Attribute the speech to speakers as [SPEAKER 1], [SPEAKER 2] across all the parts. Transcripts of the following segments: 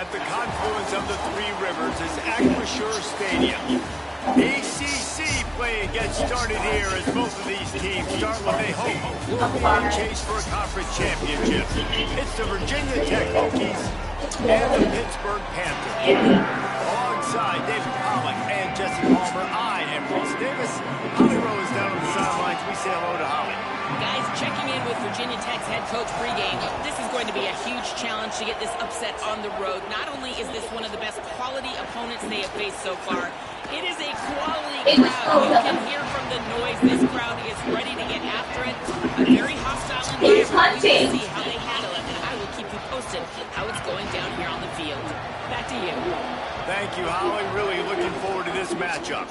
[SPEAKER 1] At the confluence of the three rivers is Aquashore Stadium. ACC play gets started here as both of these teams start what they hope will be a chase for a conference championship. It's the Virginia Tech Hokies and the Pittsburgh Panthers. Alongside David Pollack and Jesse Palmer, I am Reese Davis. Holly Rowe is down on the sidelines. We say hello to Holly.
[SPEAKER 2] Guys, checking in with Virginia Tech's head coach pregame. This is going to be a huge challenge to get this upset on the road. Not only is this one of the best quality opponents they have faced so far, it is a quality crowd. You can hear from the noise. This crowd is ready to get after it. A very hostile environment. We will see how they handle it, and I will keep you posted how it's going down here on the field. Back to you.
[SPEAKER 1] Thank you, Holly. Really looking forward to this matchup.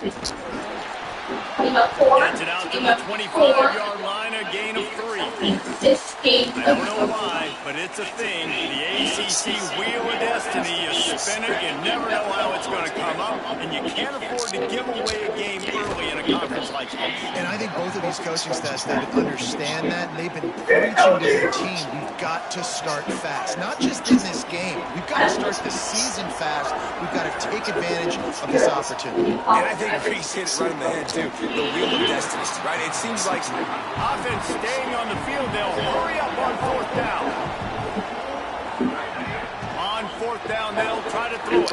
[SPEAKER 1] Gets it out to the 25-yard line, a gain of 3. I don't know why, but it's a thing. The ACC Wheel of Destiny, you spin it, you never know how it's going to come up, and you can't afford to give away a game early in a conference like this.
[SPEAKER 3] And I think both of these coaching staffs, David, understand that, and they've been preaching to their team, we've got to start fast. Not just in this game. We've got to start the season fast. We've got to take advantage of this opportunity.
[SPEAKER 4] And I think Reese hit it right in the head, too. The Wheel of Destiny, right? It seems like
[SPEAKER 1] offense staying on the field. They'll hurry up on 4th down. On 4th down, they'll try to throw it.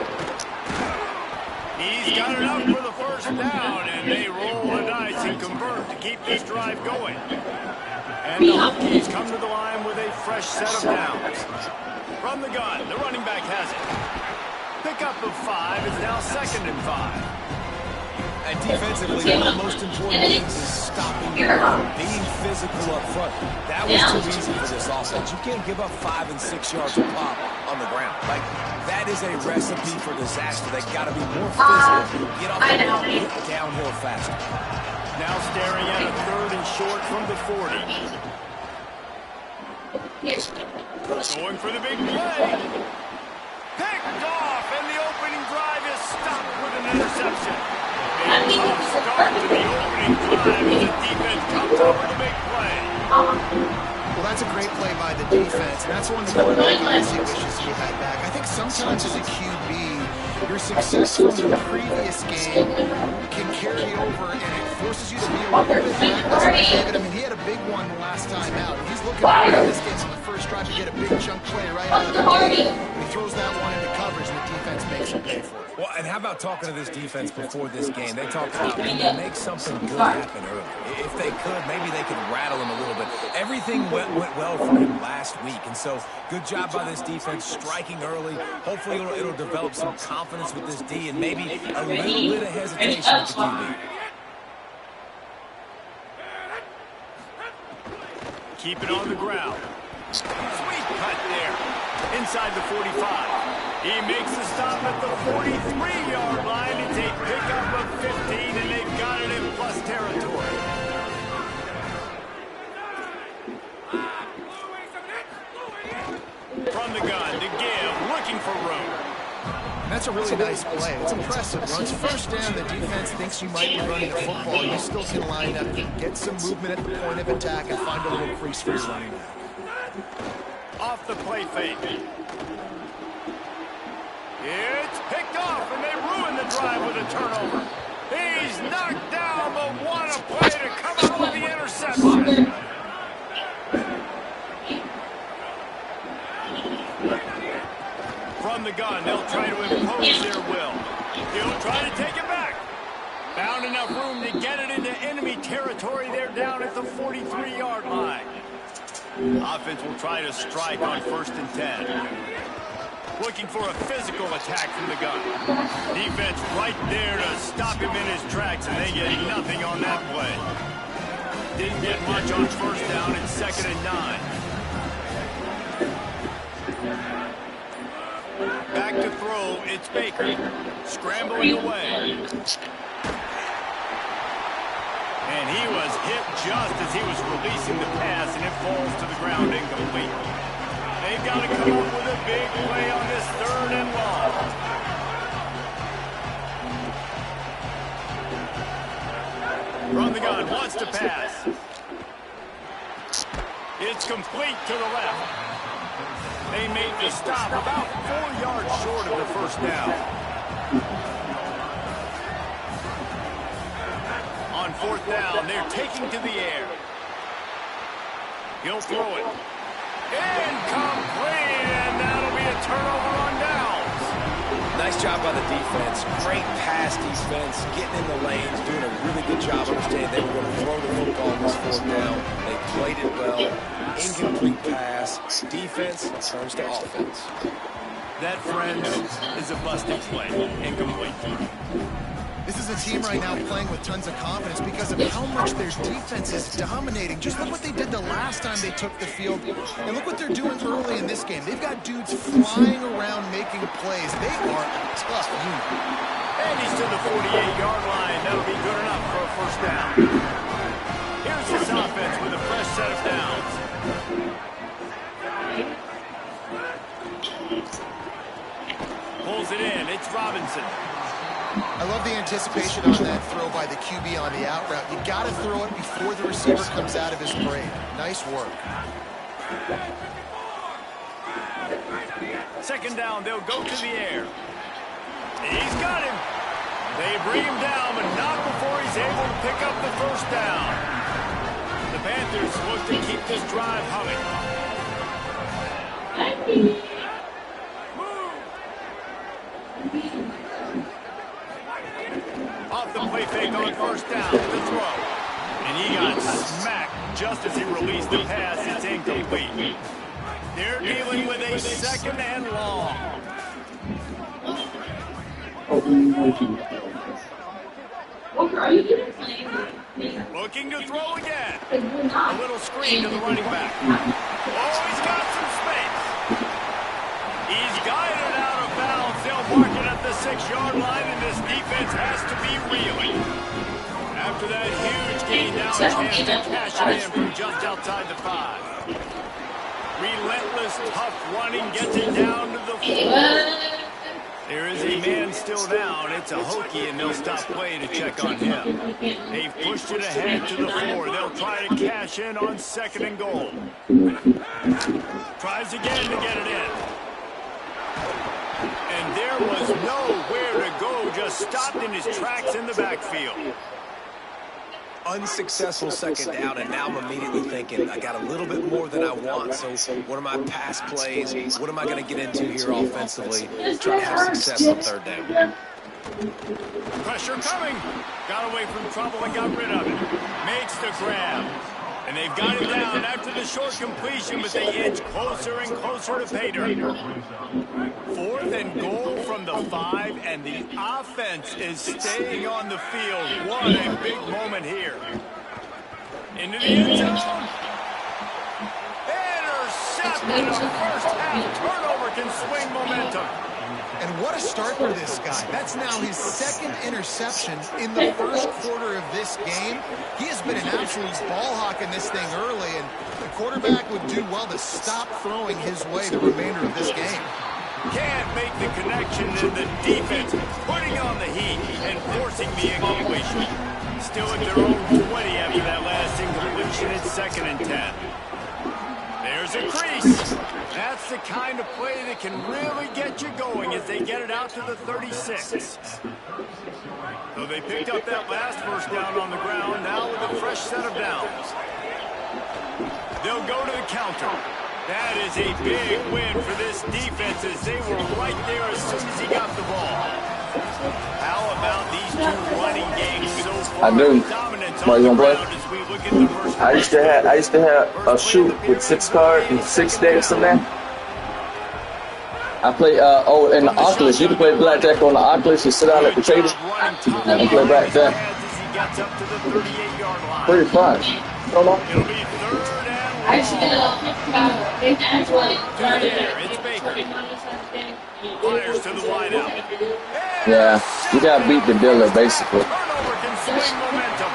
[SPEAKER 1] He's got it up for the 1st down, and they roll the dice and convert to keep this drive going. And the Hokies come to the line with a fresh set of downs. From the gun, the running back has it. Pickup of 5 is now 2nd and 5.
[SPEAKER 4] And defensively, one of the most important things is stopping the run, being physical up front. That was too easy for this offense. You can't give up 5 and 6 yards of pop on the ground. Like, that is a recipe for disaster. They got to be more physical, get off the ball, get downhill faster.
[SPEAKER 1] Now staring at a 3rd and short from the 40. Going for the big play. Picked off, and the opening drive is stopped with an interception. A tough start to the opening drive as the defense comes up with a big play.
[SPEAKER 3] Well, that's a great play by the defense, and that's one of the quarterback obviously wishes he had back. I think sometimes as a QB, your success from the previous game can carry over, and it forces you to be a little bit reckless. David, I mean, he had a big one last time out. He's looking forward to this game on the first drive to get a big chunk play right out of the gate. He throws that one into coverage, and the defense makes him pay for it.
[SPEAKER 4] Well, and how about talking to this defense before this game? They talked about can you make something good happen early. If they could, maybe they could rattle him a little bit. Everything went well for him last week, and so good job by this defense striking early. Hopefully it'll develop some confidence with this D and maybe a little bit of hesitation with the QB.
[SPEAKER 1] Keep it on the ground. Sweet cut there. Inside the 45. He makes the stop at the 43-yard line. It's a pickup of 15, and they've got it in plus territory. From the gun to give, looking for room.
[SPEAKER 3] And that's a really nice play. It's impressive. Once 1st down, the defense thinks you might be running the football. You still can line up, get some movement at the point of attack, and find a little crease for your running back.
[SPEAKER 1] Off the play fake. It's picked off, and they ruin the drive with a turnover. He's knocked down, but what a play to come up with the interception. From the gun, they'll try to impose their will. He'll try to take it back. Found enough room to get it into enemy territory. They're down at the 43-yard line. Offense will try to strike on 1st and 10. Looking for a physical attack from the gun. Defense right there to stop him in his tracks, and they get nothing on that play. Didn't get much on 1st down. It's 2nd and 9. Back to throw, it's Baker. Scrambling away. And he was hit just as he was releasing the pass, and it falls to the ground incomplete. They've got to come up with a big play on this 3rd and long. From the gun, wants to pass. It's complete to the left. They make the stop about 4 yards short first down. On fourth down, they're taking to the air. He'll throw it. Incomplete, and that'll be a turnover on downs.
[SPEAKER 4] Nice job by the defense. Great pass defense, getting in the lanes, doing a really good job understanding they were going to throw the football on this fourth down. They played it well. Incomplete pass. Defense turns to offense.
[SPEAKER 1] That, friends, is a busted play. Incomplete.
[SPEAKER 3] This is a team right now playing with tons of confidence because of how much their defense is dominating. Just look what they did the last time they took the field, and look what they're doing early in this game. They've got dudes flying around making plays. They are a tough unit.
[SPEAKER 1] And he's to the 48-yard line. That'll be good enough for a first down. Here's this offense with a fresh set of downs. Pulls it in. It's Robinson.
[SPEAKER 3] I love the anticipation on that throw by the QB on the out route. You got to throw it before the receiver comes out of his brain. Nice work.
[SPEAKER 1] Second down, they'll go to the air. He's got him. They bring him down, but not before he's able to pick up the first down. The Panthers look to keep this drive humming. Off the play fake on first down, the throw. And he got smacked just as he released the pass. It's incomplete. They're dealing with a second and long. Looking to throw again. A little screen to the running back. Oh, he's got some space. He's guided out of bounds. They'll mark it at the 6-yard line, and this defense has to be reeling. After that huge gain, now a chance to cash it in from just outside the 5. Relentless, tough running gets it down to the 4. There is a man still down. It's a Hokie, and they'll stop play to check on him. They've pushed it ahead to the 4. They'll try to cash in on second and goal. Tries again to get it in. And there was nowhere to go, just stopped in his tracks in the backfield.
[SPEAKER 4] Unsuccessful second down, and now I'm immediately thinking, I got a little bit more than I want, so what are my pass plays? What am I going to get into here offensively? Try to have success on third down.
[SPEAKER 1] Pressure coming. Got away from trouble and got rid of it. Makes the grab. And they've got it down after the short completion, but they inch closer and closer to pay dirt. 4th and goal from the 5, and the offense is staying on the field. What a big moment here. Into the end zone. Intercepted. A first half turnover can swing momentum.
[SPEAKER 3] And what a start for this guy. That's now his second interception in the first quarter of this game. He has been an absolute ball hawk in this thing early, and the quarterback would do well to stop throwing his way the remainder of this game.
[SPEAKER 1] Can't make the connection, and the defense putting on the heat and forcing the incompletion. Still at their own 20 after that last incompletion. It's 2nd and 10. There's a crease. That's the kind of play that can really get you going as they get it out to the 36. So they picked up that last first down on the ground, now with a fresh set of downs. They'll go to the counter. That is a big win for this defense as they were right there as soon as he got the ball. How about these two running games so far?
[SPEAKER 5] I do.
[SPEAKER 1] Dominance
[SPEAKER 5] Why
[SPEAKER 1] on
[SPEAKER 5] you
[SPEAKER 1] the
[SPEAKER 5] gonna play?
[SPEAKER 1] ground as we look at the first
[SPEAKER 5] I used to have a shoot with 6 cards and 6 decks in there. I play in the Oculus. You can play blackjack on the Oculus and sit down at the table and play blackjack. Pretty fun. So long.
[SPEAKER 1] It'll be 3rd and it's Baker. Fires to the wideout.
[SPEAKER 5] Yeah, you gotta beat the dealer basically.
[SPEAKER 1] Turnover can swing momentum.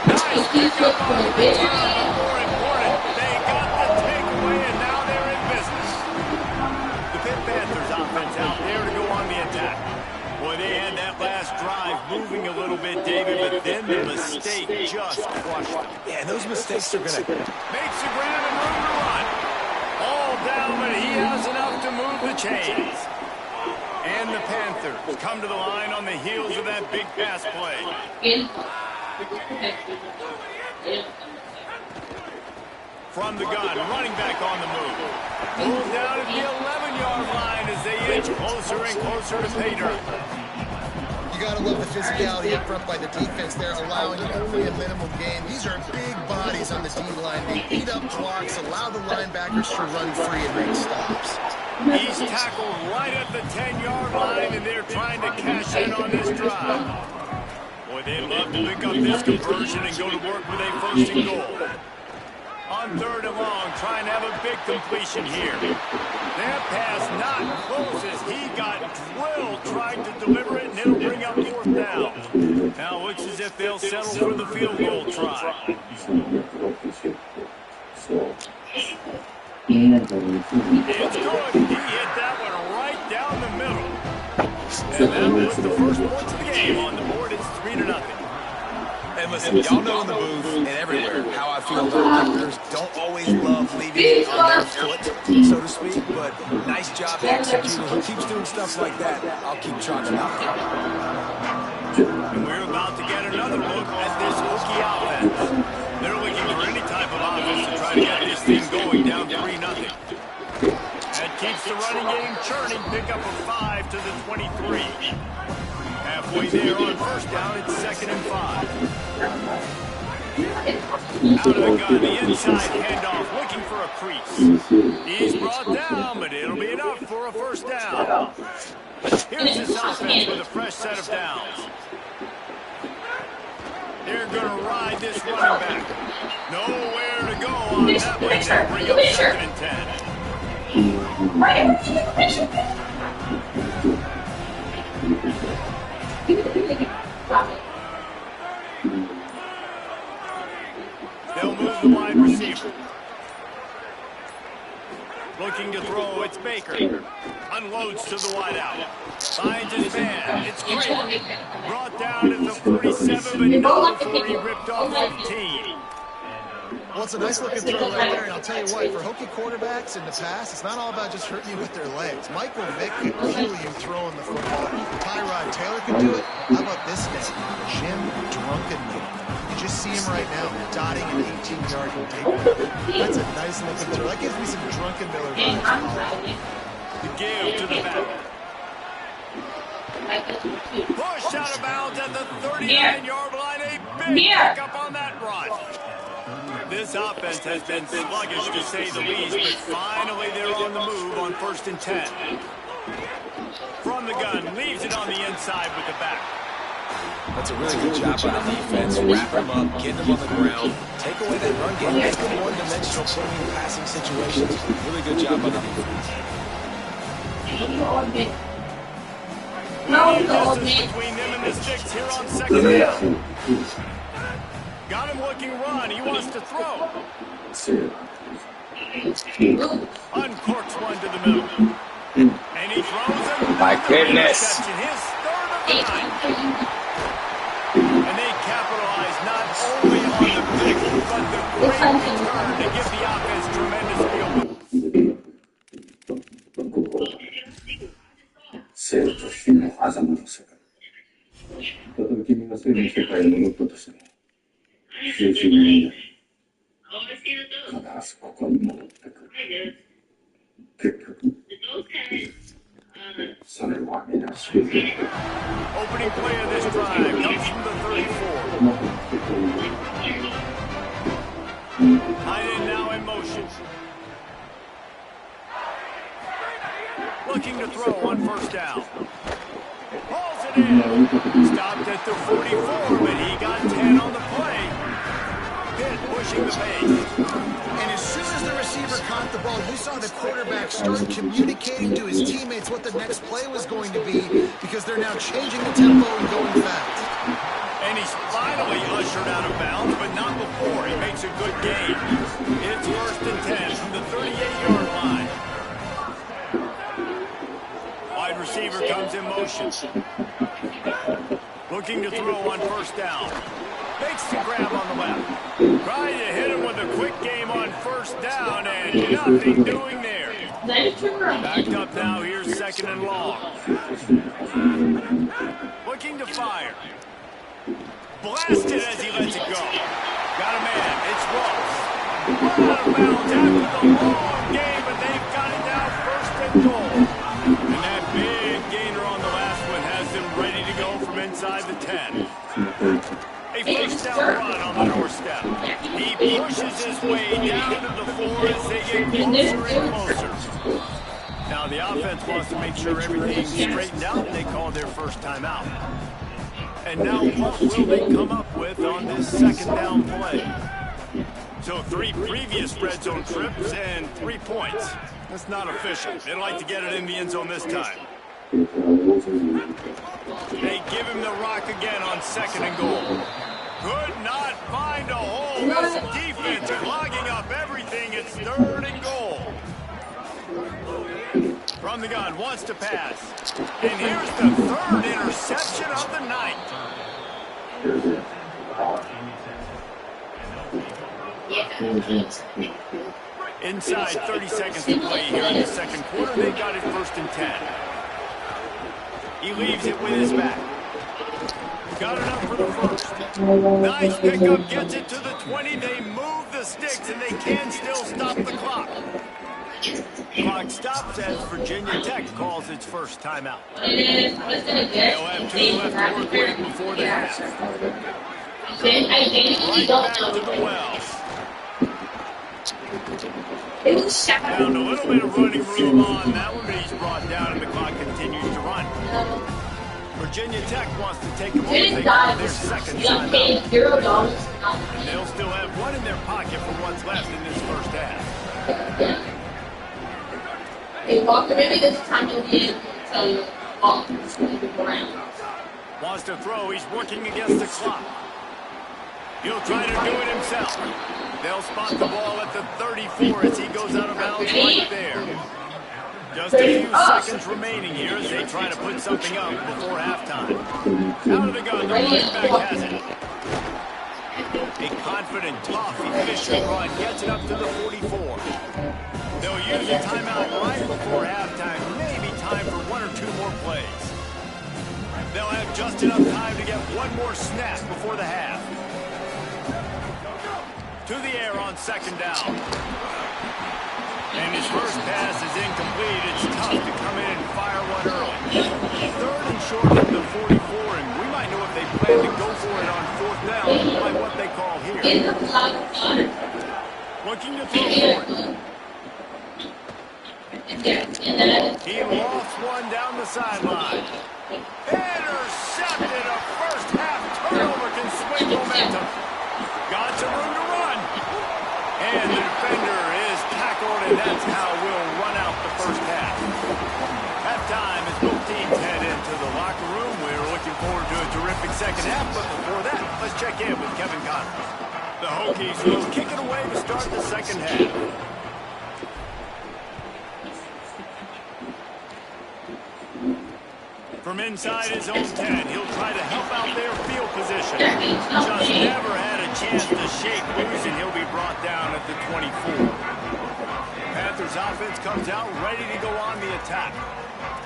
[SPEAKER 1] Nice pickup on the turnover. More important, they got the takeaway, and now they're in business. The Pitt Panthers offense out there to go on the attack. Boy, they had that last drive moving a little bit, David, but then the mistake just crushed them.
[SPEAKER 4] Yeah, and those mistakes are going to...
[SPEAKER 1] Makes the grab and room to run. All down, but he has enough to move the chains. And the Panthers come to the line on the heels of that big pass play. From the gun, running back on the move. Pulled down at the 11-yard line as they inch closer and closer to pay dirt.
[SPEAKER 3] You got to love the physicality up front by the defense there, allowing only a minimum gain. These are big bodies on the D-line. They beat up blocks, allow the linebackers to run free and make stops.
[SPEAKER 1] He's tackled right at the 10-yard line, and they're trying to cash in on this drive. Boy, they'd love to pick up this conversion and go to work with a 1st and goal. On 3rd and long, trying to have a big completion here. That pass not close as he got drilled trying to deliver it, and it'll bring up 4th down. Now it looks as if they'll settle for the field goal try. It's good. He hit that one right down the middle. And that was the first points of the game. On the board, it's 3-0.
[SPEAKER 4] And listen, y'all know in the booth and everywhere how I feel about kickers. Don't always love leaving it on their foot, so to speak, but nice job executing. Who keeps doing stuff like that, I'll keep charging out.
[SPEAKER 1] And we're about to get another look at this Hokie offense. They're looking for any type of offense to try to get this thing going down 3-0. That keeps the running game churning. Pick up a 5 to the 23. Halfway there on 1st down, it's 2nd and 5. Out of the gun, the inside handoff, looking for a crease. He's brought down, but it'll be enough for a 1st down. Here's this offense with a fresh set of downs. They're going to ride this running back. Nowhere to go on that one. They'll bring up 2nd and 10. They'll move the wide receiver. Looking to throw, it's Baker. Unloads to the wide out. Finds his man. It's great. Brought down at the 47, but no before he ripped off 15.
[SPEAKER 3] Well, it's a nice looking throw right there, and I'll tell you what, for Hokie quarterbacks in the past, it's not all about just hurting you with their legs. Michael Vick could kill you throwing the football. Tyrod Taylor could do it. How about this name? Jim Drunkenmiller. You just see him right now, dotting an 18-yard takeaway. That's a nice looking throw. That gives me some Drunkenmiller vibes.
[SPEAKER 1] The give to the back. Push out of bounds at the 39-yard line. A big pickup on that run. This offense has been sluggish to say the least, but finally they're on the move on 1st and 10. From the gun, leaves it on the inside with the back.
[SPEAKER 4] That's a really good job by the defense. Wrap them up, get them on the ground, take away that run game, make them one-dimensional, put them in passing situations. Really good job by the defense.
[SPEAKER 1] Distance between them and the sticks here on 2nd down. Got him looking run. He wants to throw. Uncorks one to the middle. And he throws it.
[SPEAKER 5] My goodness.
[SPEAKER 1] His 3rd of the night. And they capitalize not only on the pick, but the great return to give the offense tremendous field.
[SPEAKER 6] 生と死の狭間の世界。例えば君が生の世界に戻ったとしても、精神がいない。必ずここに戻ってくる。結局、それは皆知る。
[SPEAKER 1] Opening play of this drive comes from the 34. Tight end now in motion. Looking to throw on 1st down. Pulls it in. Stopped at the 44, but he got 10 on the play. Pitt pushing the pace.
[SPEAKER 3] And as soon as the receiver caught the ball, you saw the quarterback start communicating to his teammates what the next play was going to be, because they're now changing the tempo and going fast.
[SPEAKER 1] And he's finally ushered out of bounds, but not before. He makes a good gain. It's 1st and 10 from the 38-yard line. Wide receiver comes in motion. Looking to throw on 1st down. Makes the grab on the left. Trying to hit him with a quick game on 1st down, and nothing doing there. Backed up now, here's 2nd and long. Looking to fire. Blasted as he lets it go. Got a man. It's Ross. Out of bounds after the long game, but they've got it down first and goal. And that big gainer on the last one has them ready to go from inside the 10. A first down run on the doorstep. He pushes his way down to the floor as they get closer and closer. Now the offense wants to make sure everything's straightened out, and they call their first timeout. And now what will they come up with on this second down play? So 3 previous red zone trips and 3 points. That's not official. They'd like to get it in the end zone this time. They give him the rock again on second and goal. Could not find a hole. This defense clogging up everything. It's third and goal. From the gun, wants to pass. And here's the third interception of the night. Inside 30 seconds to play here in the second quarter. They got it first and 10. He leaves it with his back. Got it up for the first. Nice pickup, gets it to the 20. They move the sticks, and they can still stop the clock. Clock stops as Virginia Tech calls its first timeout. They'll have 2 left to work with before the half. Right back to the well. Found a little bit of running room on that one, but he's brought down, and the clock continues to run. Virginia Tech wants to take them over their second timeout. And they'll still have 1 in their pocket for what's left in this first half.
[SPEAKER 7] Maybe this time you'll be able to tell you
[SPEAKER 1] Wants to throw. He's working against the clock. He'll try to do it himself. They'll spot the ball at the 34 as he goes out of bounds right there. Just a few seconds remaining here as they try to put something up before halftime. Out of the gun, the running back has it. A confident, tough, efficient run gets it up to the 44. They'll use a timeout right before halftime. Maybe time for 1 or 2 more plays. They'll have just enough time to get 1 more snap before the half. To the air on second down. And his first pass is incomplete. It's tough to come in and fire one early. Third and short from the 44, and we might know if they plan to go for it on 4th down by what they call here. Looking to throw for it. He lost one down the sideline. Intercepted. A first half turnover can swing momentum. Got some room to run. And the defender is tackled, and that's how we'll run out the first half. Halftime as both teams head into the locker room. We're looking forward to a terrific second half, but before that, let's check in with Kevin Conner. The Hokies will kick it away to start the second half. From inside his own 10, he'll try to help out their field position. Just never had a chance to shake loose, and he'll be brought down at the 24. Panthers offense comes out ready to go on the attack.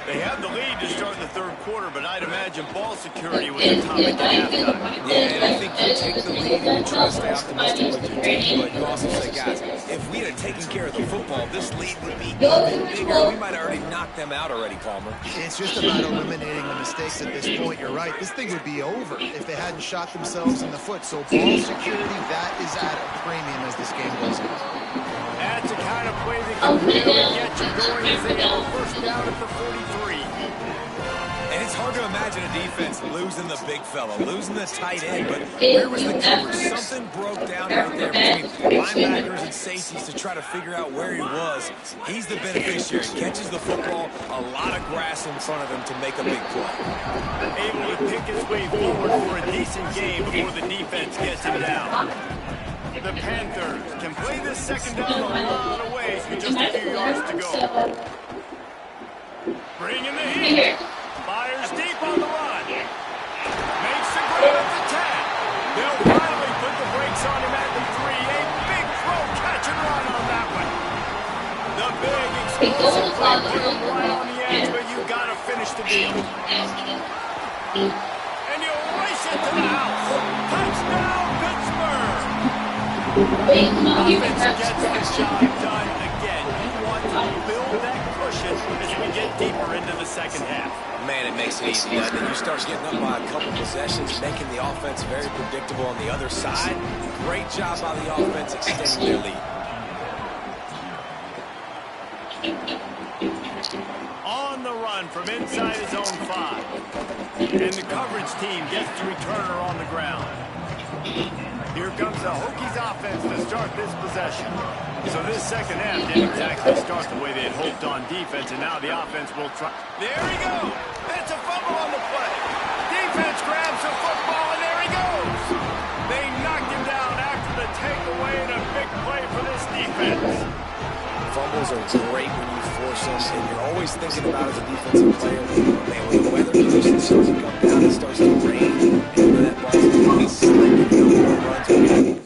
[SPEAKER 1] They have the lead to start the third quarter, but I'd imagine ball security was a topic at halftime.
[SPEAKER 4] Yeah, and I think you take the lead and you try to stay optimistic with your team, but you also say, guys, if we had taken care of the football, this lead would be even bigger. We might have already knocked them out already, Palmer.
[SPEAKER 3] It's just about eliminating the mistakes at this point. You're right. This thing would be over if they hadn't shot themselves in the foot. So ball security, that is at a premium as this game goes on.
[SPEAKER 1] That's the kind of play that can really get you going as they have a first down at the 43.
[SPEAKER 4] And it's hard to imagine a defense losing the big fella, losing the tight end, but where was the coverage? Something broke down right there between linebackers and safeties to try to figure out where he was. He's the beneficiary. Catches the football, a lot of grass in front of him to make a big play.
[SPEAKER 1] Able to pick his way forward for a decent game before the defense gets him down. The Panthers can play this second down a lot of ways with just a few yards to go. Bring in the heat. Fires deep on the run. Makes the grab at the 10. They'll finally put the brakes on him at the 3. A big throw, catch and run on that one. The big explosive play put him right on the edge, but you got to finish to be. And you race it to the house. Touchdown, Pittsburgh. Offense gets the job done again. You want to build that cushion as we get deeper into the second half.
[SPEAKER 4] Man, it makes it easy, doesn't it? You start getting up by a couple possessions, making the offense very predictable on the other side. Great job by the offense extending their lead.
[SPEAKER 1] On the run from inside his own 5. And the coverage team gets to return her on the ground. Here comes the Hokies offense to start this possession. So this second half didn't exactly start the way they had hoped on defense, and now the offense will try. There he goes. That's a fumble on the play. Defense grabs the football, and there he goes. They knocked him down after the takeaway, and a big play for this defense.
[SPEAKER 4] Fumbles are great when you force them, and you're always thinking about as a defensive player, man, when the weather conditions start to come down, it starts to rain, and when that ball's going to slip, you know, runs again.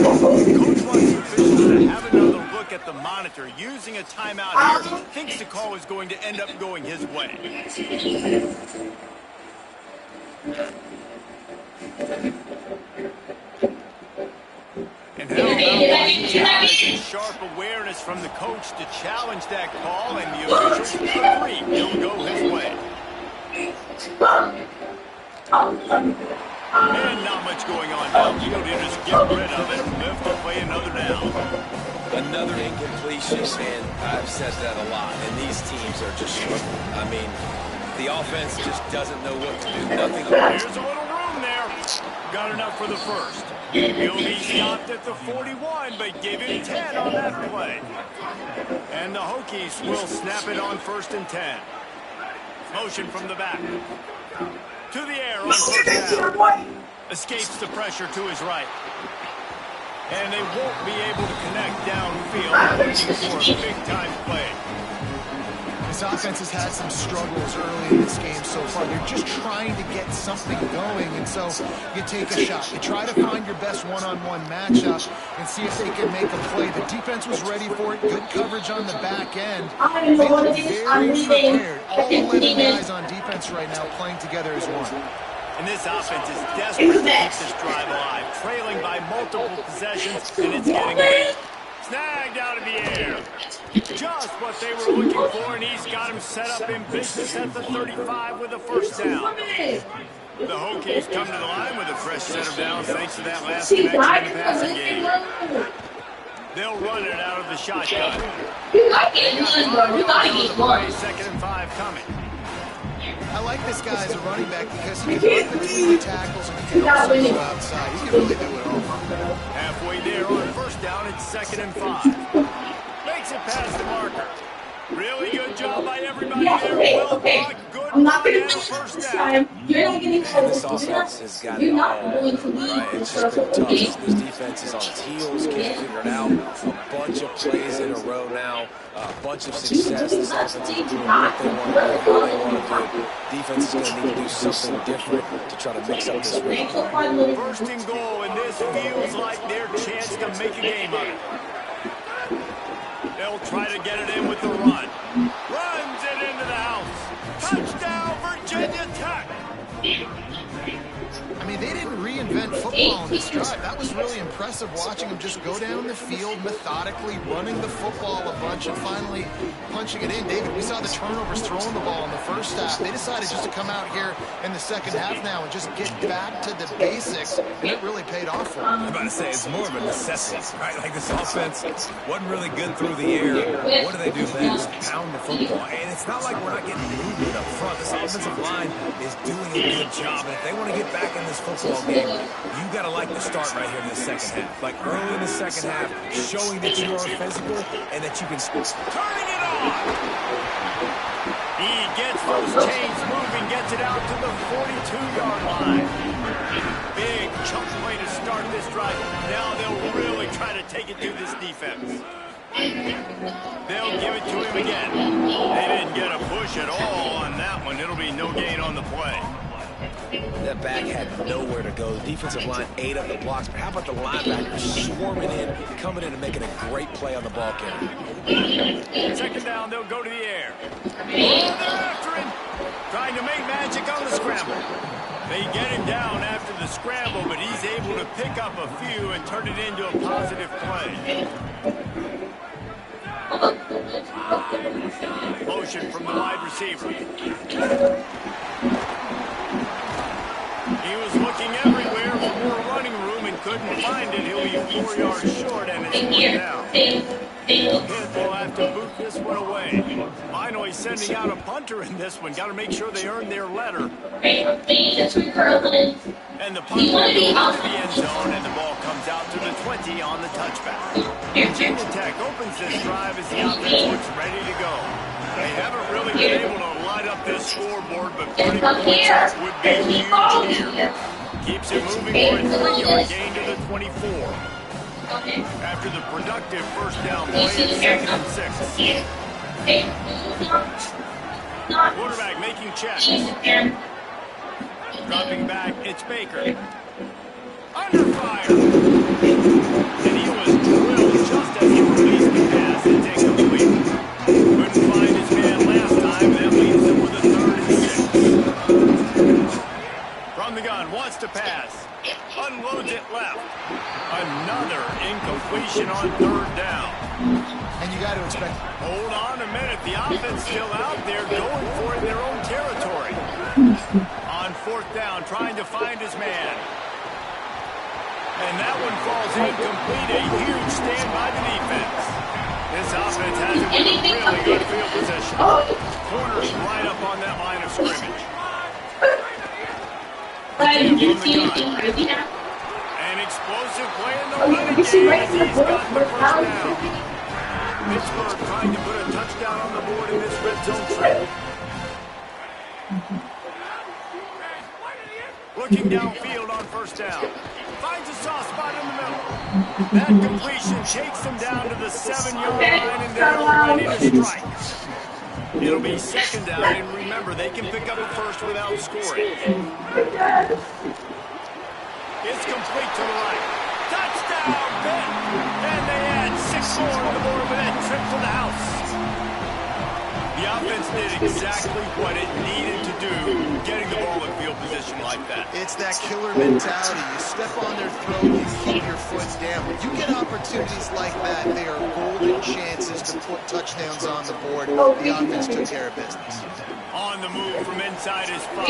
[SPEAKER 1] Coach wants the officials to have another look at the monitor. Using a timeout here, thinks the call is going to end up going his way. And how about sharp awareness from the coach to challenge that call, and the officials agree he'll go his way. And not much going on downfield. He'll just get rid of it. Live to play another down.
[SPEAKER 4] Another incompletion, and I've said that a lot, and these teams are just struggling. I mean, the offense just doesn't know what to do. Nothing.
[SPEAKER 1] There's a little room there. Got enough for the first. He'll be stopped at the 41, but gave him 10 on that play. And the Hokies will snap it on 1st and 10. Motion from the back. To the air on 1st down. Escapes the pressure to his right. And they won't be able to connect downfield, looking for a big-time play.
[SPEAKER 3] This offense has had some struggles early in this game so far. They're just trying to get something going, and so you take a shot. You try to find your best one-on-one matchup and see if they can make a play. The defense was ready for it. Good coverage on the back end. They look very prepared. All 11 guys on defense right now playing together as one.
[SPEAKER 1] And this offense is desperate to keep this drive alive, trailing by multiple possessions, and it's getting late. Snagged out of the air. Just what they were looking for, and he's got him set up in business at the 35 with a 1st down. The Hokies come to the line with a fresh set of downs thanks to that last connection in the passing game. They'll run it out of the shotgun.
[SPEAKER 7] You got it, bro.
[SPEAKER 1] 2nd and 5 coming.
[SPEAKER 3] I like this guy as a running back because he can run between the tackles and he can also go outside. He can really do it all.
[SPEAKER 1] Halfway there on 1st down, it's 2nd and 5. Makes it past the marker. Really good job by everybody there. Well blocked, good
[SPEAKER 7] I'm not
[SPEAKER 1] run,
[SPEAKER 7] going
[SPEAKER 1] and
[SPEAKER 7] to
[SPEAKER 1] a
[SPEAKER 7] finish
[SPEAKER 1] 1st
[SPEAKER 7] this
[SPEAKER 1] down.
[SPEAKER 7] time. You're not getting
[SPEAKER 4] And this offense has got it
[SPEAKER 7] You're
[SPEAKER 4] all,
[SPEAKER 7] not going to
[SPEAKER 4] right?
[SPEAKER 7] leave
[SPEAKER 4] It's
[SPEAKER 7] for
[SPEAKER 4] just been tough.
[SPEAKER 7] game.
[SPEAKER 4] This defense is on its heels, can't figure it out. A bunch of plays in a row now, a bunch of success. This offense is doing what they want to do, how they want to do it. Defense is going to need to do something different to try to mix up this rhythm.
[SPEAKER 1] 1st and goal, and this feels like their chance to make a game of it. They'll try to get it in with the run. Runs it into the house. Touchdown, Virginia Tech.
[SPEAKER 3] I mean, they didn't reinvent football on this drive. That was really impressive watching them just go down the field methodically, running the football a bunch, and finally punching it in. David, we saw the turnovers throwing the ball in the 1st half. They decided just to come out here in the 2nd half now and just get back to the basics, and it really paid off for them.
[SPEAKER 4] I'm about to say, it's more of a necessity, right? Like, this offense wasn't really good through the air. What do they do next? Pound the football. And it's not like we're not getting movement up front. This offensive line is doing a good job. And if they want to get back in this football game, you got to like the start right here in the 2nd half. Like, early in the 2nd half, showing that you are physical and that you can...
[SPEAKER 1] Turning it on. He gets those chains moving, gets it out to the 42-yard line. Big chunk play to start this drive. Now they'll really try to take it to this defense. They'll give it to him again. They didn't get a push at all on that one. It'll be no gain on the play.
[SPEAKER 4] That back had nowhere to go. The defensive line ate up the blocks, but how about the linebackers swarming in, coming in and making a great play on the ball carrier?
[SPEAKER 1] Second down, they'll go to the air. Oh, they're after him. Trying to make magic on the scramble. They get him down after the scramble, but he's able to pick up a few and turn it into a positive play. Motion from the wide receiver. He was looking everywhere for more running room and couldn't find it. He'll be 4 yards short, and it's one down. Pitt will have to boot this one away. Finally sending out a punter in this one. Got to make sure they earn their letter. And the punt will go into the end zone, and the ball comes out to the 20 on the touchback. Virginia Tech opens this drive as the offense looks ready to go. They haven't really been able to light up this scoreboard, but putting points would be huge here. Keeps it moving for a 3-yard gain to the 24. After the productive first down play, it's 2nd and 6. Quarterback making checks. Dropping back, it's Baker. Under fire. And he was drilled just as he released the pass and takes a lead. Couldn't find his man last time, and that leaves him with a 3rd and 6. From the gun, wants to pass. Unloads it left. Another incompletion on 3rd down.
[SPEAKER 3] And you got to expect.
[SPEAKER 1] Hold on a minute. The offense still out there going for it in their own territory. On 4th down, trying to find his man. And that one falls incomplete. A huge stand by the defense. This offense has it with a really good field position. Corners right up on that line of scrimmage. An explosive play in the running game as he's got the first down. Pittsburgh trying to put a touchdown on the board in this red zone trip. Looking downfield on 1st down. Finds a soft spot in the middle. That completion takes them down to the 7-yard line, and they're ready to strike. It'll be 2nd down, and remember, they can pick up a first without scoring. It's complete to the right. Touchdown, Pitt! And they add 6 more to the board with that trip to the house. The offense did exactly what it needed to do, getting the ball in field position like that.
[SPEAKER 3] It's that killer mentality. You step on their throat, you keep your foot down. When you get opportunities like that, they are golden chances to put touchdowns on the board. The offense took care of business.
[SPEAKER 1] On the move from inside his 5.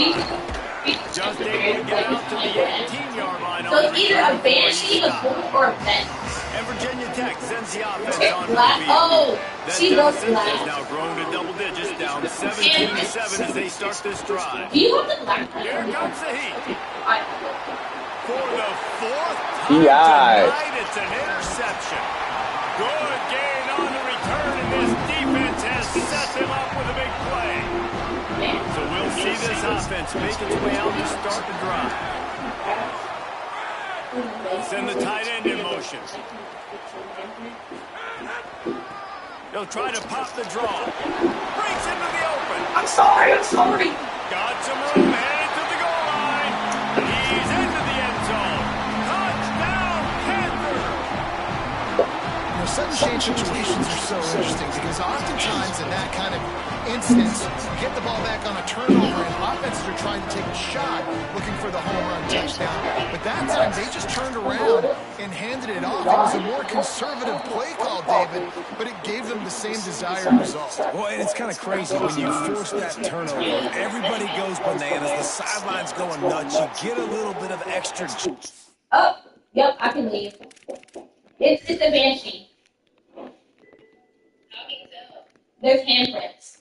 [SPEAKER 1] Just able to get out to the 18-yard line.
[SPEAKER 7] So it's either a banshee, a bull, or a vet.
[SPEAKER 1] And Virginia Tech sends the offense on the
[SPEAKER 7] Black.
[SPEAKER 1] field.
[SPEAKER 7] Oh,
[SPEAKER 1] That
[SPEAKER 7] she goes
[SPEAKER 1] deficit
[SPEAKER 7] black.
[SPEAKER 1] has now grown to double digits, down 17-7 as they start this drive.
[SPEAKER 7] Do you want the black?
[SPEAKER 1] Here comes the heat.
[SPEAKER 7] I-
[SPEAKER 1] For the 4th time
[SPEAKER 5] Yeah.
[SPEAKER 1] tonight, it's an interception. Good gain on the return, and this defense has set them up with a big play. So we'll see this offense make its way out to start the drive. Send the tight end in motion. They'll try to pop the draw. Breaks into the open.
[SPEAKER 7] I'm sorry.
[SPEAKER 1] Got some room, headed to the goal line. He's into the end zone. Touchdown, Panther!
[SPEAKER 3] You know, sudden change situations are so interesting because oftentimes in that kind of instance, you get the ball back on a turnover and offenses are trying to take a shot looking for the home run touchdown. But that time, they just turned around and handed it off. It was a more conservative play call, David, but it gave them the same desired result.
[SPEAKER 4] Well, and it's kind of crazy when you force that turnover. Everybody goes bananas. The sideline's going nuts. You get a little bit of extra juice.
[SPEAKER 7] Oh, yep, I can leave. It's a banshee. There's handprints.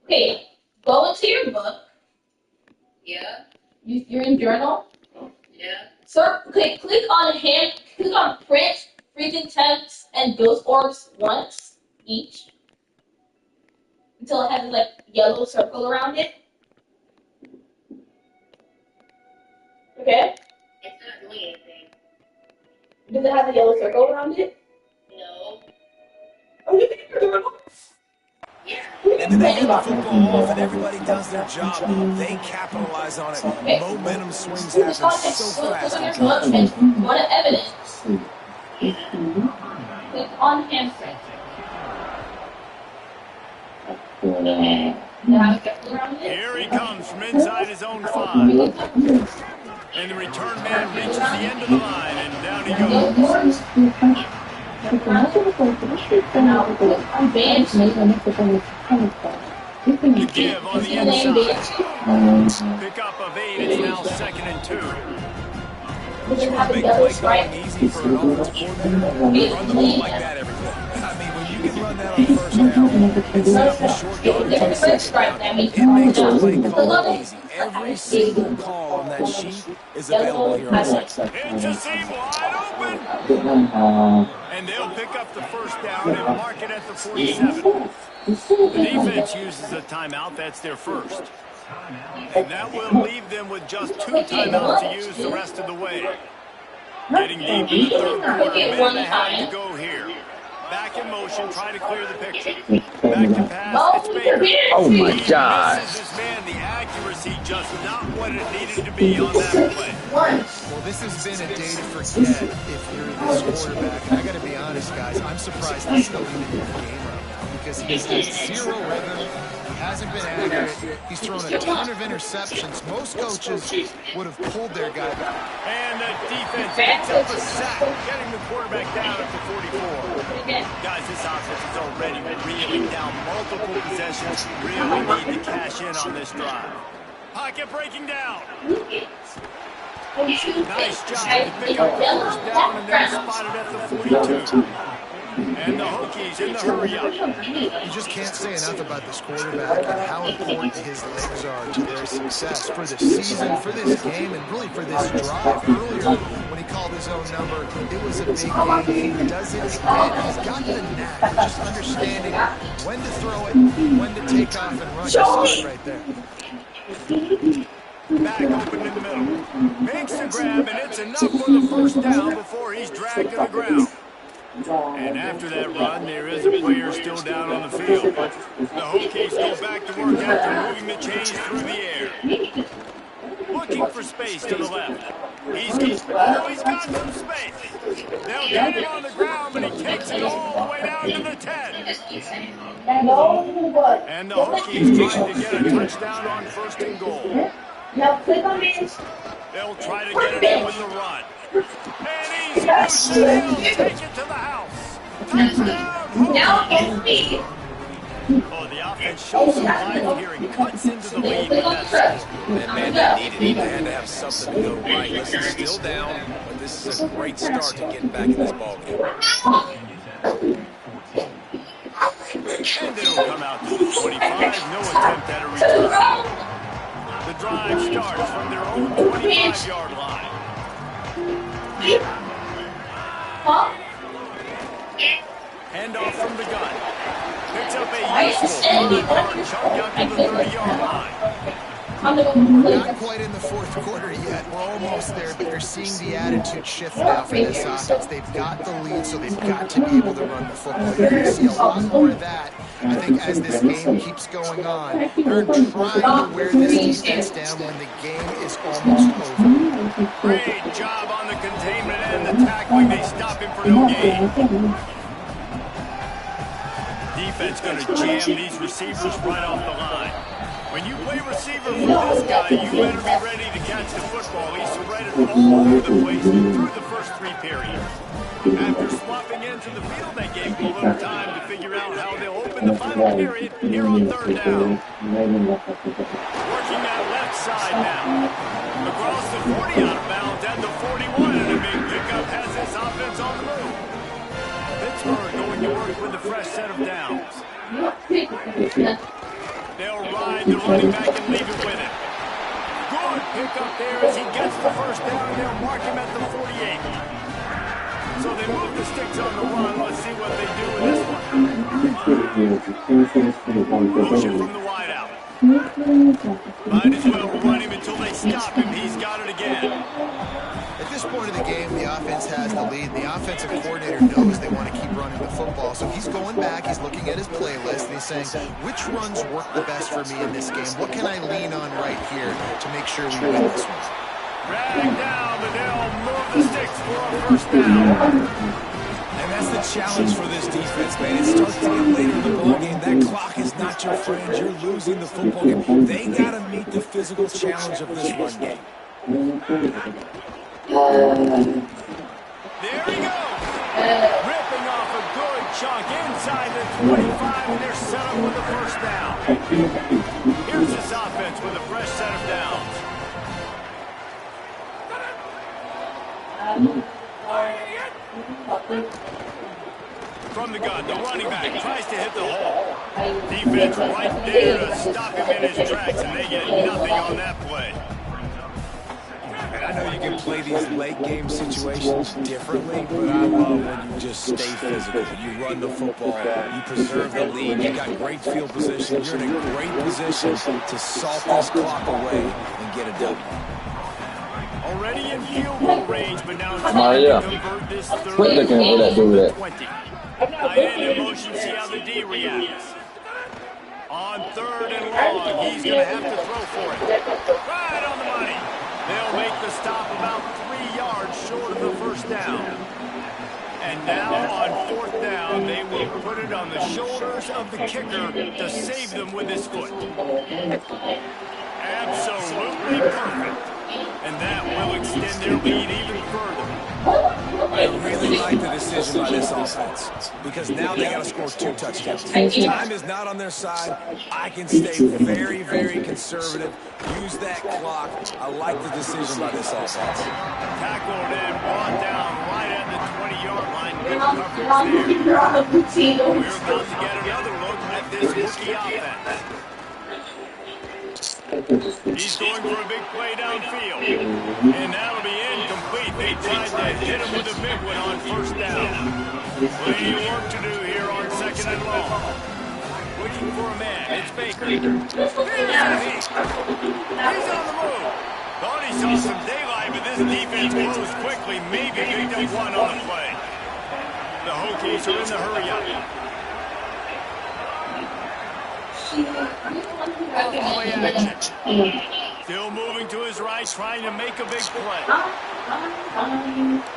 [SPEAKER 7] Okay, go into your book.
[SPEAKER 8] Yeah,
[SPEAKER 7] You're in journal.
[SPEAKER 8] yeah.
[SPEAKER 7] So click on print, freezing temps, and ghost orbs once each until it has like yellow circle around it. Okay.
[SPEAKER 8] It's not doing anything.
[SPEAKER 7] Does it have a yellow circle around it?
[SPEAKER 8] No.
[SPEAKER 7] Oh, you can do it.
[SPEAKER 4] And then they hand the football off, and everybody does their job. They capitalize on it. Momentum swings happen so fast in college.
[SPEAKER 7] What evidence? Click on hamstring.
[SPEAKER 1] Here he comes from inside his own 5. And the return man reaches the end of the line, and down he goes. The give on the inside. Pick up of 8, it's now 2nd and 2.
[SPEAKER 4] You want to make play calling easy for an offensive coordinator? Run the ball like that every play. I mean, when you can run that on first down and set up a short yardage on second down, it makes play calling easy. Every single call on that sheet is available here on second.
[SPEAKER 1] It's a seam wide open. And they'll pick up the first down and mark it at the 47. The defense uses a timeout. That's their first. And that will leave them with just 2 timeouts to use the rest of the way. Getting deep in the third quarter, minute and a half to go here. Back in motion, trying to clear the picture. Back to pass, it's Baker.
[SPEAKER 5] Oh my God.
[SPEAKER 1] He misses his man, the accuracy just not what it needed to be on that play.
[SPEAKER 3] Well, this has been a day to forget if you're this quarterback. And I got to be honest, guys, I'm surprised he's still even in the game right now because he's had 0 rhythm. He hasn't been accurate. He's thrown a ton of interceptions. Most coaches would have pulled their guy back.
[SPEAKER 1] And the defense picks up a sack, getting the quarterback down at the 44. Guys, this offense is already reeling down multiple possessions. Really need to cash in on this drive. Pocket breaking down. Nice job to pick up the first down and then spotted at the 42. And the Hokies in the hurry-up.
[SPEAKER 3] You just can't say enough about this quarterback and how important his legs are to their success for the season, for this game, and really for this drive. Earlier, when he called his own number, it was a big game. He does it again. He's got the knack of just understanding when to throw it, when to take off and run. You saw it right there.
[SPEAKER 1] Back open in the middle. Makes the grab, and it's enough for the first down before he's dragged to the ground. And after that run, there is a player still down on the field. The Hokies go back to work after moving the chains through the air. Looking for space to the left. He's got some space. They'll get him on the ground, but he takes it all the way down to the 10. And the Hokies trying to get a touchdown on 1st and goal.
[SPEAKER 7] Now click on this.
[SPEAKER 1] They'll try to get it in with the run. And he's loose, and he'll take it to the house. Touchdown!
[SPEAKER 7] Now it's me.
[SPEAKER 1] Oh, the offense shows some life here and cuts into the lead with that score.
[SPEAKER 4] And man, they needed it. They had to have something to go right. Listen, still down, but this is a great start to getting back in this ballgame.
[SPEAKER 1] And it'll come out to the 25. No attempt at a return. The drive starts from their own 25-yard line. Hand off from the gun. Picks up a useful third chunk out to the 30-yard line.
[SPEAKER 3] Not quite in the 4th quarter yet. We're almost there, but you're seeing the attitude shift now for this offense. They've got the lead, so they've got to be able to run the football. You're going to see a lot more of that, I think, as this game keeps going on. They're trying to wear this defense down when the game is almost over.
[SPEAKER 1] Great job on the containment and the tackling. They stop him for no gain. Defense going to jam these receivers right off the line. When you play receiver for this guy, you better be ready to catch the football. He spread it all over the place through the first 3 periods. After swapping into the field, they gave him a little time to figure out how they'll open the final period here on 3rd down. Working that left side now. Across the 40 out of bounds and the 41, and a big pickup has this offense on the move. Pittsburgh going to work with a fresh set of downs. They'll ride the running back and leave it with him. Good pick up there as he gets the first down, and they'll mark him at the 48. So they move the sticks on the run. Let's see what they do with this one. Motion from the wideout. Might as well run him until they stop him. He's got it again.
[SPEAKER 3] At this point of the game, the offense has the lead. The offensive coordinator knows they want to keep running the football, so he's going going back, he's looking at his playlist, and he's saying, which runs work the best for me in this game? What can I lean on right here to make sure we win this one?
[SPEAKER 1] Drag down, but they'll move the sticks for a first down.
[SPEAKER 4] And that's the challenge for this defense, man. It starts to get later in the ball game. That clock is not your friend. You're losing the football game. They got to meet the physical challenge of this run game.
[SPEAKER 1] There he goes. Ripping off a good chunk inside the 25, and they're set up with a first down. Here's this offense with a fresh set of downs. From the gun, the running back tries to hit the hole. Defense right there to stop him in his tracks, and they get nothing on that play.
[SPEAKER 4] And I know you can play these late game situations differently, but I love when you just stay physical. You run the football, you preserve the lead, you got great field position, you're in a great position to salt this clock away and get a W.
[SPEAKER 1] Already in field goal range, but now trying to convert this third and 20. Tight end in motion, see how the D reacts. On third and long, he's going to have to throw for it. Right on the money. They'll make the stop about 3 yards short of the first down. And now on fourth down, they will put it on the shoulders of the kicker to save them with his foot. Absolutely perfect. And that will extend their lead even further.
[SPEAKER 4] I really like the decision by this offense because now they got to score 2 touchdowns. Time is not on their side. I can stay very, very conservative. Use that clock. I like the decision by this offense.
[SPEAKER 1] Tackled and brought down right at the 20-yard line. Good coverage there. We're about to get another look at this rookie offense. He's going for a big play downfield. And that'll be incomplete. They tried to hit him with a big one on first down. Plenty of work to do here on second and long. Looking for a man. It's Baker. He's on the move. Thought he saw some daylight, but this defense closed quickly. Maybe picked up one on the play. The Hokies are in the hurry up. Play action. Still moving to his right, trying to make a big play.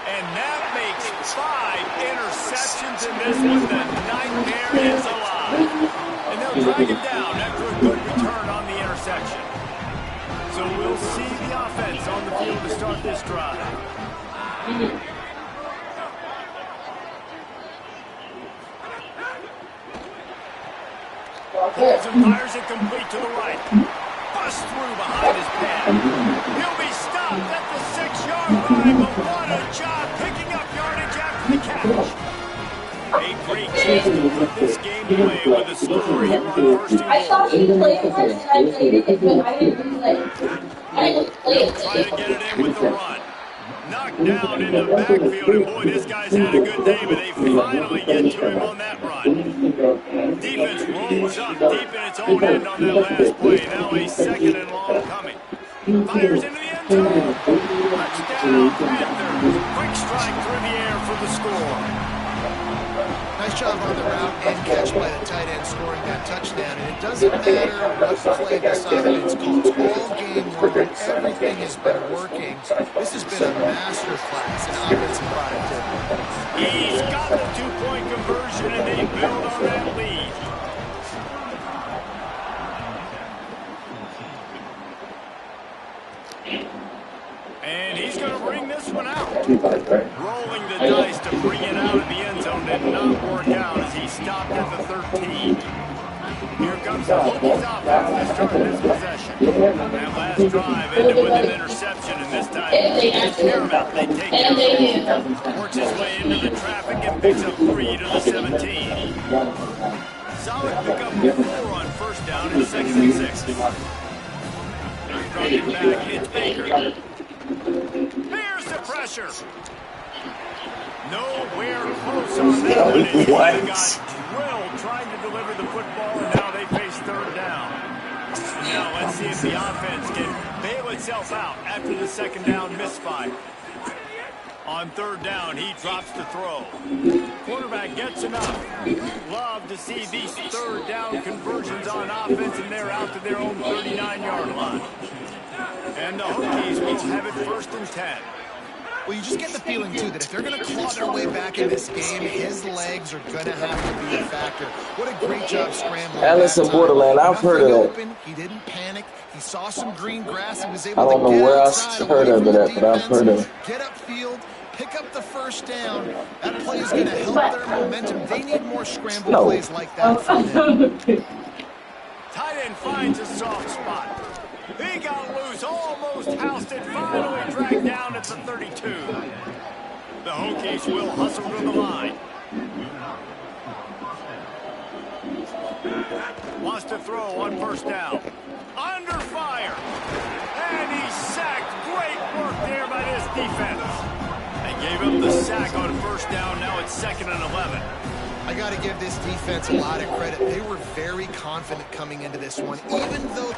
[SPEAKER 1] And that makes 5 interceptions in this one. The nightmare is alive. And they'll drag him down after a good return on the interception. So we'll see the offense on the field to start this drive. Pulls and fires it complete to the right. Busts through behind his pad. He'll be stopped at the 6-yard line, but what a job picking up yardage after the catch. A great chance to put this game away with a score here on first and goal.
[SPEAKER 7] I saw you play it once and I played it, but I didn't play it. I didn't play it.
[SPEAKER 1] Trying to get it in with the run. Knocked down in the backfield, and boy, this guy's had a good day, but they finally get to him on that run. Defense rolls up deep in its own end on that last play. Now a second and long coming. Fires into the end zone. Touchdown, Panthers. Quick strike through the air for the score.
[SPEAKER 3] Nice job on the route and catch by the tight end scoring that touchdown. And it doesn't matter what play this offense calls. All game long, everything has been working. This has been a master class in offensive productivity.
[SPEAKER 1] He's got the 2-point conversion, and they build on that lead. And he's going to bring this one out. Rolling the dice to bring it out of the end zone did not work out as he stopped at the 13. Here comes the Hokies offense to start this possession. That last drive ended with an interception, and this time they take care of it. They take care of it. Works his way into the traffic and picks up 3 to the 17. Solid pickup of 4 on first down and 2nd and 6. Dropping back, it's Baker. Here's the pressure. Nowhere close on that one. He got drilled trying to deliver the football, and now they face third down. Now let's see if the offense can bail itself out after the second down misfire. On third down, he drops the throw. Quarterback gets enough. Love to see these third down conversions on offense, and they're out to their own 39-yard line. And the Hokies will have it 1st and 10.
[SPEAKER 3] Well, you just get the feeling, too, that if they're going to claw their way back in this game, his legs are going to have to be a factor. What a great job scrambling.
[SPEAKER 5] Alice in Borderland, I've heard of that.
[SPEAKER 3] Open. He didn't panic. He saw some green grass. He was
[SPEAKER 5] I
[SPEAKER 3] able
[SPEAKER 5] don't
[SPEAKER 3] to
[SPEAKER 5] know
[SPEAKER 3] get
[SPEAKER 5] where
[SPEAKER 3] outside,
[SPEAKER 5] I heard
[SPEAKER 3] away
[SPEAKER 5] of
[SPEAKER 3] from the
[SPEAKER 5] it, but I've heard of it.
[SPEAKER 3] defense, get upfield, pick up the 1st down. That play is going to help their momentum. They need more scramble plays like that from him.
[SPEAKER 1] Tight end finds a soft spot. He got loose, almost housed it, finally dragged down at the 32. The Hokies will hustle to the line. Wants to throw on 1st down. Under fire. And he's sacked. Great work there by this defense. They gave up the sack on 1st down. Now it's 2nd and 11.
[SPEAKER 3] I got to give this defense a lot of credit. They were very confident coming into this one, even though...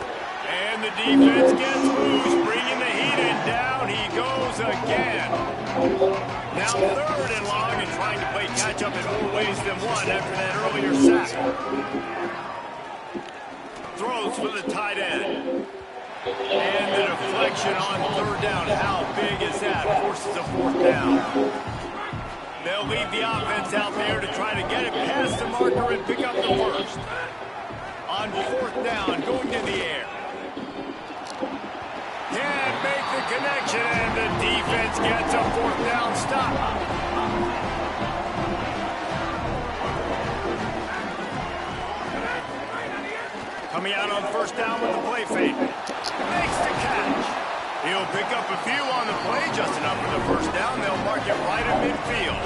[SPEAKER 1] And the defense gets loose, bringing the heat, and down he goes again. Now 3rd and long, and trying to play catch-up in more ways than one after that earlier sack. Throws for the tight end. And the deflection on 3rd down. How big is that? Forces a 4th down. They'll leave the offense out there to try to get it past the marker and pick up the 1st. On 4th down, going in the air. Can't make the connection, and the defense gets a 4th down stop. Coming out on 1st down with the play fake. Makes the catch. He'll pick up a few on the play, just enough for the 1st down. They'll mark it right at midfield.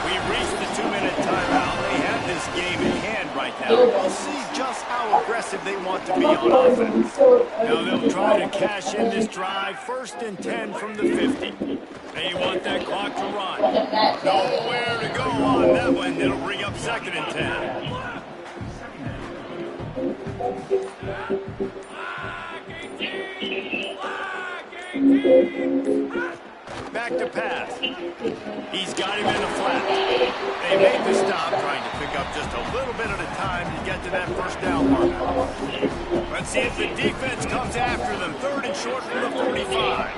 [SPEAKER 1] We've reached the 2-minute timeout. They have this game in hand right now. We'll see just how aggressive they want to be on offense. Now they'll try to cash in this drive. 1st and 10 from the 50. They want that clock to run. Nowhere to go on that one. It'll bring up 2nd and 10. Back to pass. He's got him in the flat. They made the stop, trying to pick up just a little bit at a time to get to that 1st down mark. Let's see if the defense comes after them. 3rd and short from the 45.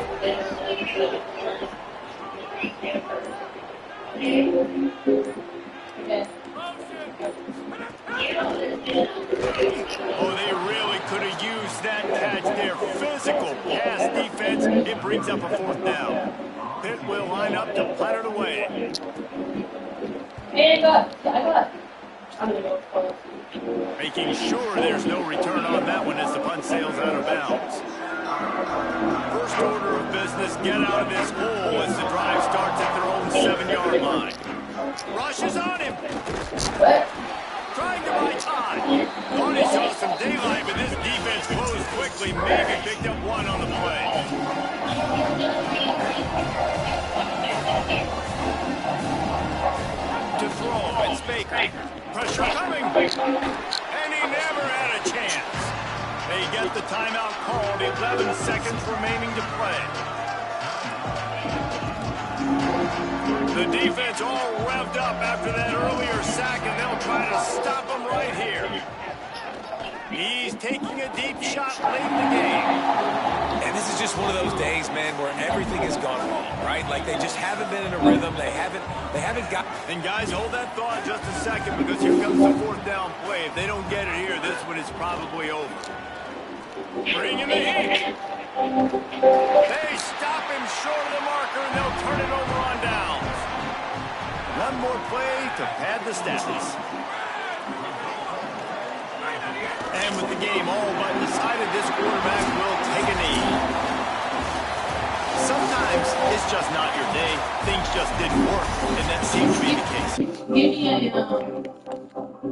[SPEAKER 1] Oh, they really could have used that catch there. Physical pass defense. It brings up a 4th down. Pitt will line up to plat it away. Making sure there's no return on that one as the punt sails out of bounds. First order of business, get out of this hole as the drive starts at their own 7-yard line. Rushes on him. Trying to buy time. Thought he saw some daylight, but this defense closed quickly. Maybe picked up 1 on the play. To throw, it's Baker. Pressure coming. And he never had a chance. They get the timeout called. 11 seconds remaining to play. The defense all revved up after that earlier sack, and they'll try to stop him right here. He's taking a deep shot late in the game.
[SPEAKER 4] And this is just one of those days, man, where everything has gone wrong, right? Like they just haven't been in a rhythm. They haven't got...
[SPEAKER 1] And guys, hold that thought just a second, because here comes the 4th down play. If they don't get it here, this one is probably over. Bringing the heat. They stop him short of the marker, and they'll turn it over on downs. One more play to pad the stats. And with the game all but decided, this quarterback will take a knee. Sometimes it's just not your day. Things just didn't work, and that seems to be the case.
[SPEAKER 7] Give me